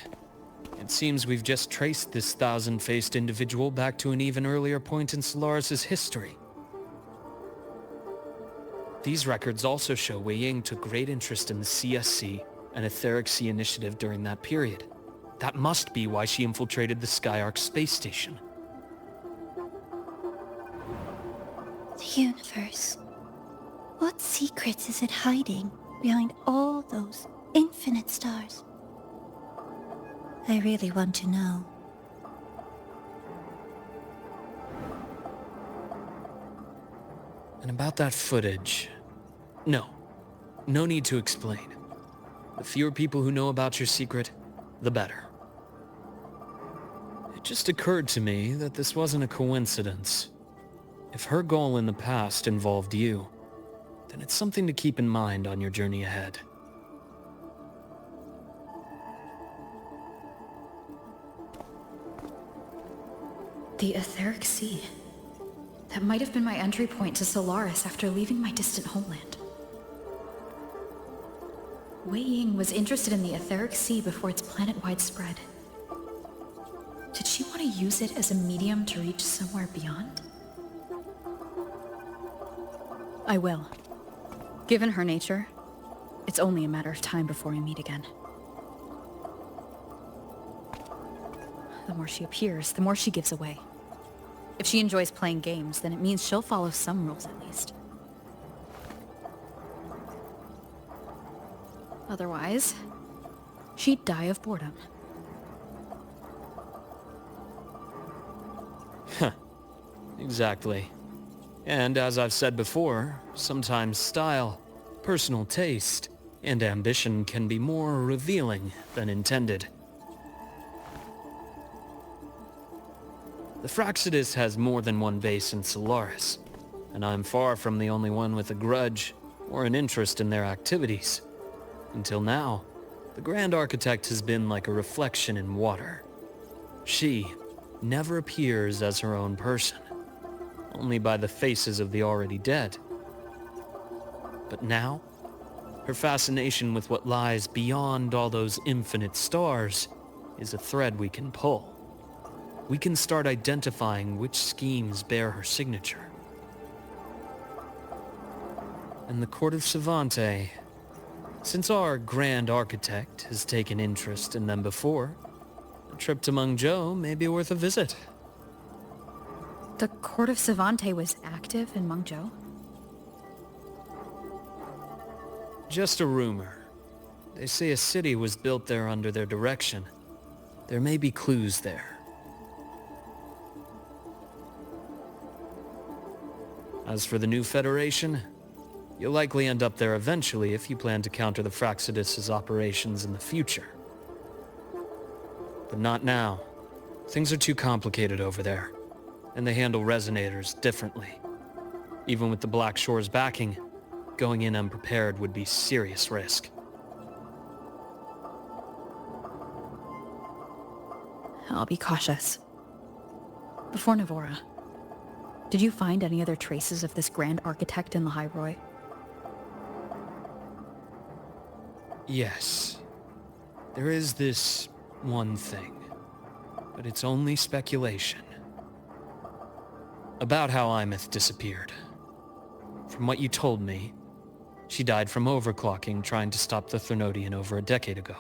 It seems we've just traced this 1,000-faced individual back to an even earlier point in Solaris' history. These records also show Wei Ying took great interest in the CSC and Etheric Sea Initiative during that period. That must be why she infiltrated the Skyark space station. The universe. What secrets is it hiding behind all those infinite stars? I really want to know. And about that footage... No need to explain. The fewer people who know about your secret, the better. It just occurred to me that this wasn't a coincidence. If her goal in the past involved you, then it's something to keep in mind on your journey ahead. The Etheric Sea. That might have been my entry point to Solaris after leaving my distant homeland. Wei Ying was interested in the Etheric Sea before its planet-wide spread. Did she want to use it as a medium to reach somewhere beyond? I will. Given her nature, it's only a matter of time before we meet again. The more she appears, the more she gives away. If she enjoys playing games, then it means she'll follow some rules at least. Otherwise, she'd die of boredom. Exactly. And as I've said before, sometimes style, personal taste, and ambition can be more revealing than intended. The Fraxidus has more than one base in Solaris, and I'm far from the only one with a grudge or an interest in their activities. Until now, the Grand Architect has been like a reflection in water. She, never appears as her own person, only by the faces of the already dead. But now, her fascination with what lies beyond all those infinite stars is a thread we can pull. We can start identifying which schemes bear her signature. And the Court of Savante, since our Grand Architect has taken interest in them before, a trip to Mengzhou may be worth a visit. The Court of Savante was active in Mengzhou? Just a rumor. They say a city was built there under their direction. There may be clues there. As for the new Federation, you'll likely end up there eventually if you plan to counter the Fraxidus' operations in the future. But not now. Things are too complicated over there, and they handle resonators differently. Even with the Black Shore's backing, going in unprepared would be serious risk. I'll be cautious. Before Navora, did you find any other traces of this Grand Architect in the High Roy? Yes. There is this one thing, but it's only speculation. About how Imeth disappeared. From what you told me, she died from overclocking trying to stop the Threnodian over a decade ago.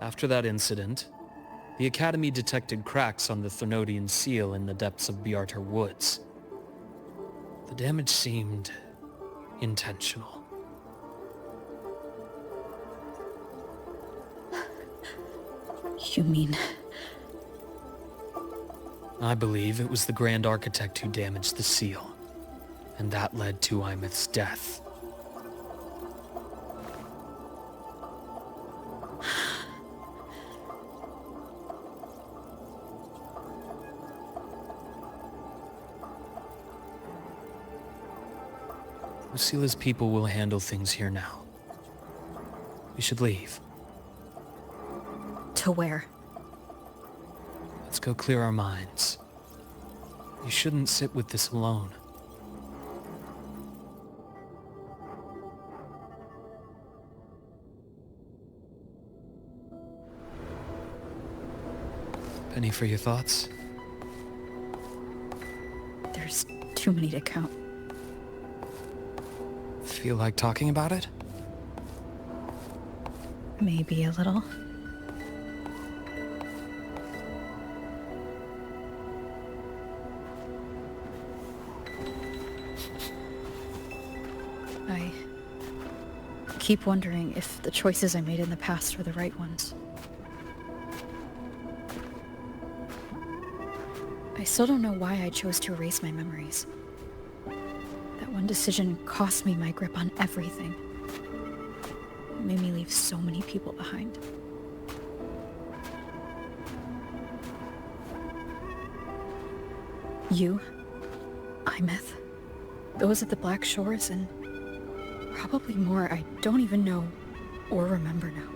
After that incident, the Academy detected cracks on the Threnodian seal in the depths of Biarter Woods. The damage seemed intentional. You mean... I believe it was the Grand Architect who damaged the seal, and that led to Imeth's death. Lucila's people will handle things here now. We should leave. To where? Let's go clear our minds. You shouldn't sit with this alone. Penny for your thoughts? There's too many to count. Feel like talking about it? Maybe a little. I keep wondering if the choices I made in the past were the right ones. I still don't know why I chose to erase my memories. That one decision cost me my grip on everything. It made me leave so many people behind. You, Imeth, those at the Black Shores, and probably more I don't even know or remember now.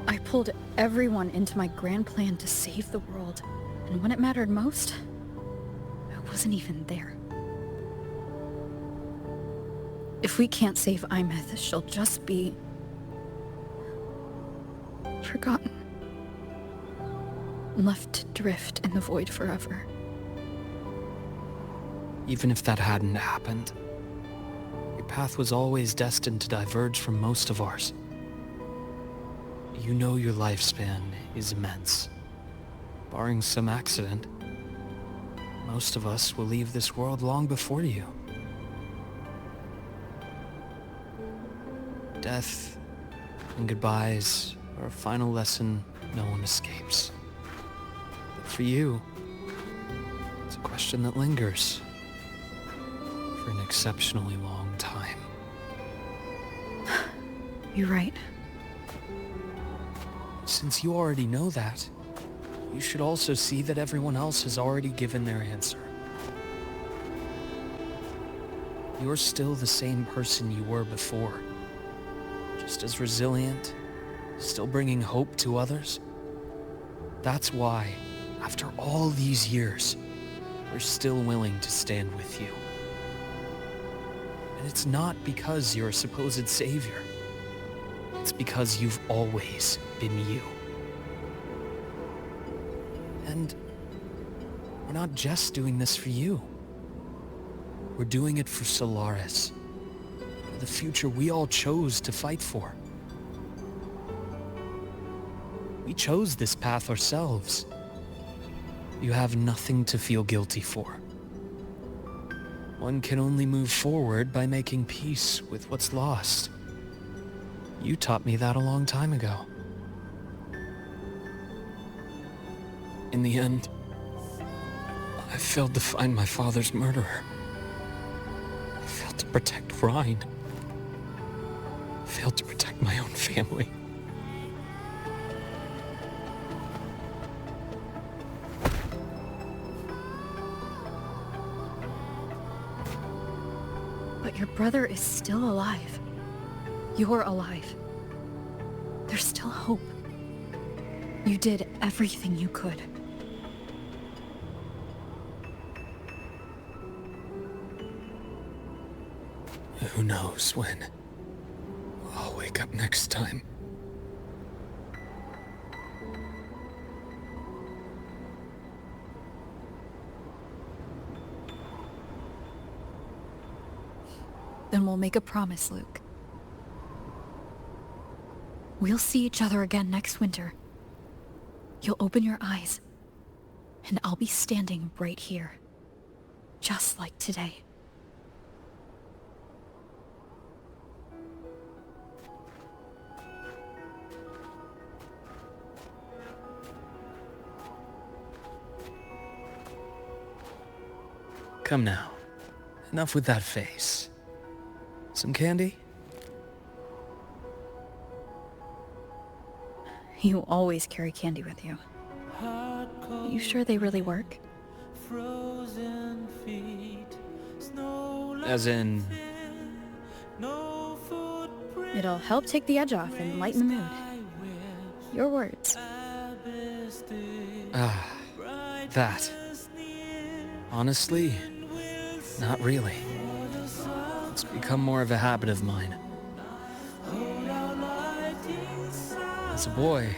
I pulled everyone into my grand plan to save the world, and when it mattered most, I wasn't even there. If we can't save Imeth, she'll just be... forgotten. Left to drift in the void forever. Even if that hadn't happened, your path was always destined to diverge from most of ours. You know your lifespan is immense. Barring some accident, most of us will leave this world long before you. Death and goodbyes are a final lesson no one escapes. But for you, it's a question that lingers for an exceptionally long time. You're right. Since you already know that, you should also see that everyone else has already given their answer. You're still the same person you were before. Just as resilient, still bringing hope to others. That's why, after all these years, we're still willing to stand with you. And it's not because you're a supposed savior. It's because you've always been you. And we're not just doing this for you. We're doing it for Solaris, for the future we all chose to fight for. We chose this path ourselves. You have nothing to feel guilty for. One can only move forward by making peace with what's lost. You taught me that a long time ago. In the end, I failed to find my father's murderer. I failed to protect Rhine. I failed to protect my own family. But your brother is still alive. You're alive. There's still hope. You did everything you could. Who knows when I'll wake up next time. Then we'll make a promise, Luuk. We'll see each other again next winter. You'll open your eyes, and I'll be standing right here. Just like today. Come now. Enough with that face. Some candy? You always carry candy with you. You sure they really work? As in... It'll help take the edge off and lighten the mood. Your words. Ah, that. Honestly, not really. It's become more of a habit of mine. As a boy,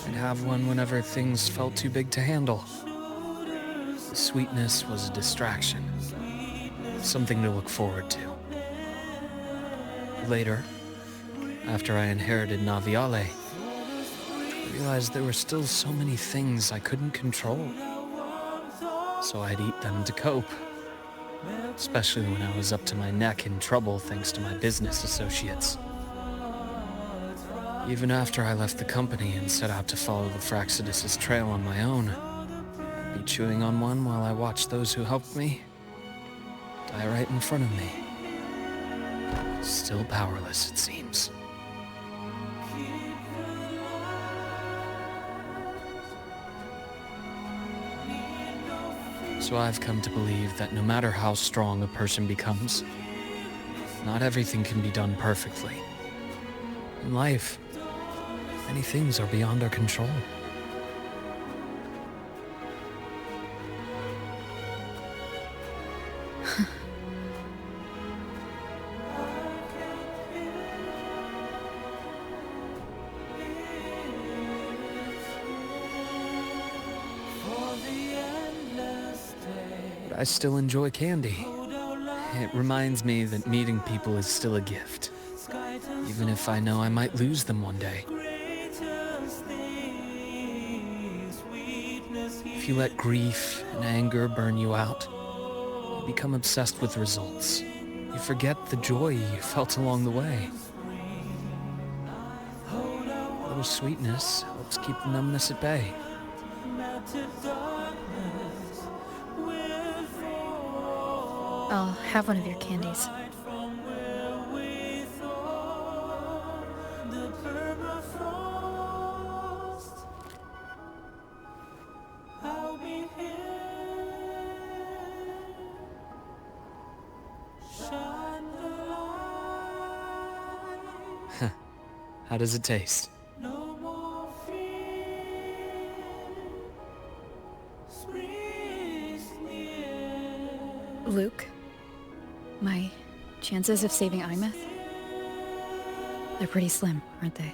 I'd have one whenever things felt too big to handle. The sweetness was a distraction, something to look forward to. Later, after I inherited Naviale, I realized there were still so many things I couldn't control. So I'd eat them to cope, especially when I was up to my neck in trouble thanks to my business associates. Even after I left the company and set out to follow the Fraxidus' trail on my own, I'd be chewing on one while I watched those who helped me die right in front of me. Still powerless, it seems. So I've come to believe that no matter how strong a person becomes, not everything can be done perfectly. In life, many things are beyond our control. But I still enjoy candy. It reminds me that meeting people is still a gift, even if I know I might lose them one day. If you let grief and anger burn you out, you become obsessed with results. You forget the joy you felt along the way. A little sweetness helps keep the numbness at bay. I'll have one of your candies. How does it taste? Luuk, my chances of saving Imeth? They're pretty slim, aren't they?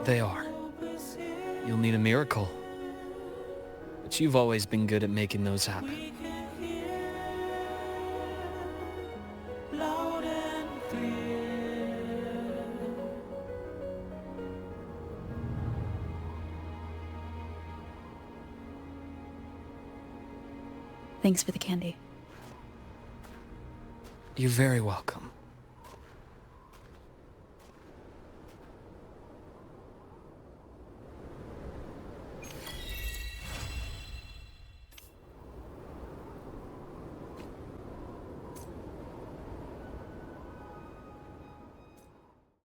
They are. You'll need a miracle. But you've always been good at making those happen. Thanks for the candy. You're very welcome.